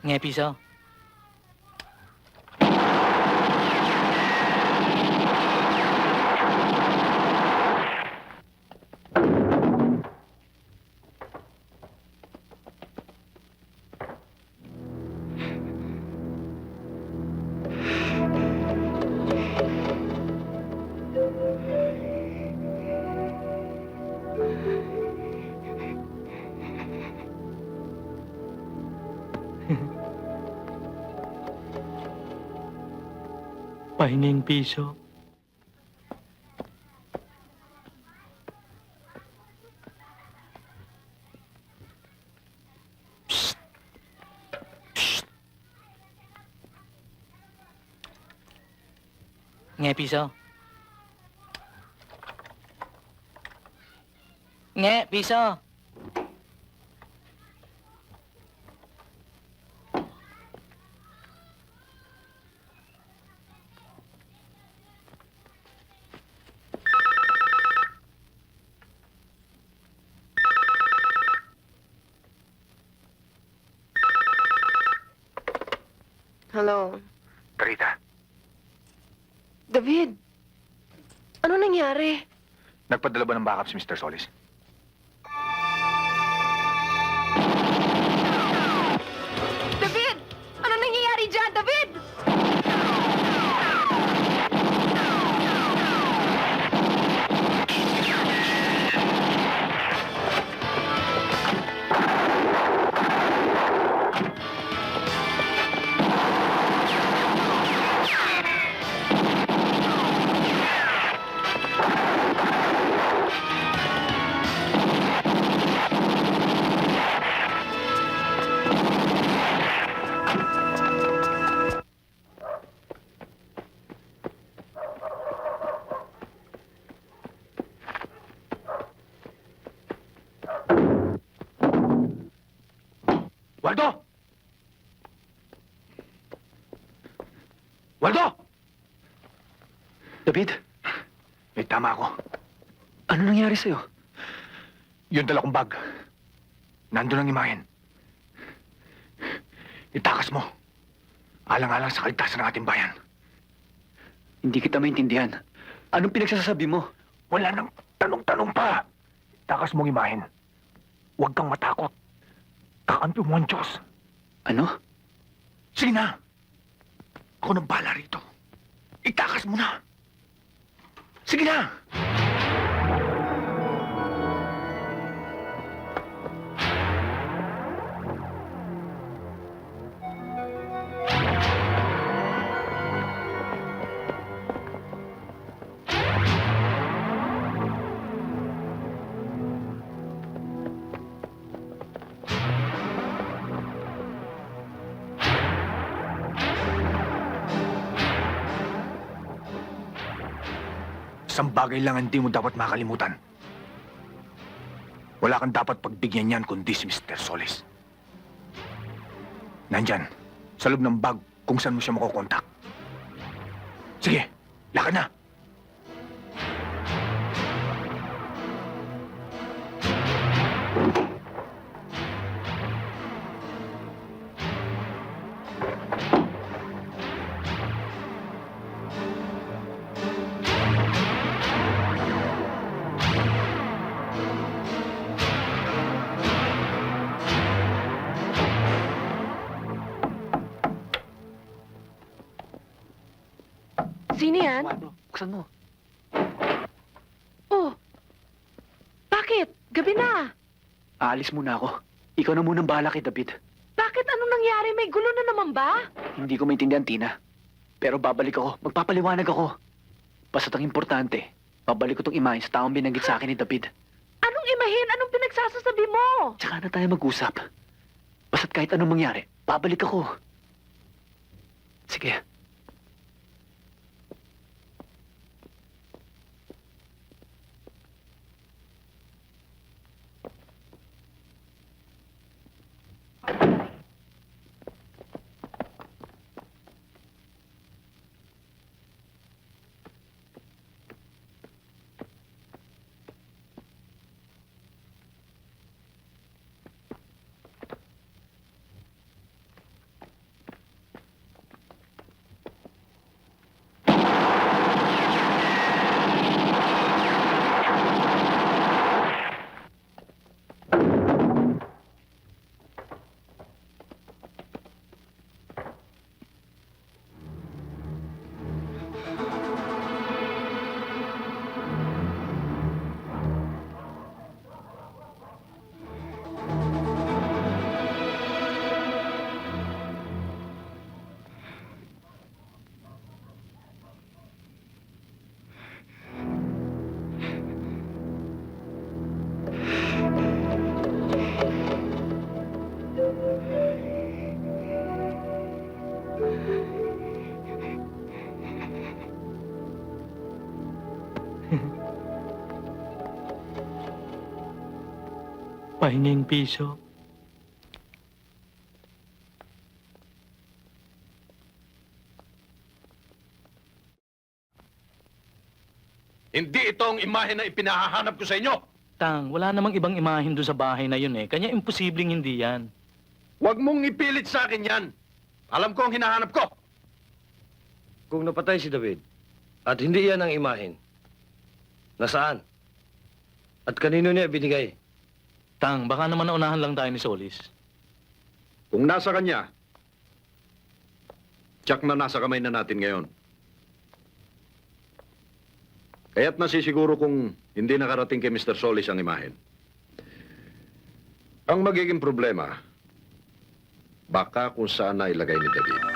Nghe piso. Pahinging piso. Psst. Psst. Nghe piso. Nghe piso. Hello? Rita, David? Ano nangyari? nagpadala ba ng backup si Mr. Solis? David! Ano nangyayari dyan, David? Waldo! Waldo! David, May tama ako. ano nangyari sa'yo? Yung dala kong bag. Nandun ang imahen. Itakas mo. Alang-alang sa kaligtasan ng ating bayan. Hindi kita maintindihan. Anong pinagsasabi mo? Wala nang tanong-tanong pa. Itakas mong imahen. Huwag kang matakot. Kakampi mo ang Diyos. Ano? Sige na. Ako nang bahala rito. Itakas mo na. Sige na. Isang bagay lang ang hindi mo dapat makalimutan. Wala kang dapat pagbigyan niyan kundi si Mr. Solis. Nandyan, sa loob ng bag kung saan mo siya makukontak. Sige, lakad na. Sino yan? Waldo, buksan mo. Oh. Bakit? Gabi na. Aalis muna ako. Ikaw na munang bahala kay David. Bakit? Anong nangyari? May gulo na naman ba? Hindi ko maintindihan, Tina. Pero babalik ako. Magpapaliwanag ako. Basta't ang importante, babalik ko tong imahin sa taong binanggit sa akin ni David. Anong imahin? Anong pinagsasasabi mo? Tsaka na tayo mag-usap. Basta't kahit anong mangyari, babalik ako. Sige. Pahinging piso. Hindi ito ang imahe na ipinahahanap ko sa inyo. Tang, wala namang ibang imahin doon sa bahay na yun eh. Kanya imposibleng hindi yan. Huwag mong ipilit sa akin yan. Alam ko ang hinahanap ko. Kung napatay si David at hindi yan ang imahin, nasaan? At kanino niya binigay? Tang, baka naman naunahan lang tayo ni Solis. Kung nasa kanya, tsak na nasa kamay na natin ngayon. Kaya't nasisiguro kung hindi nakarating kay Mr. Solis ang imahen. Ang magiging problema, baka kung saan na ilagay ni David.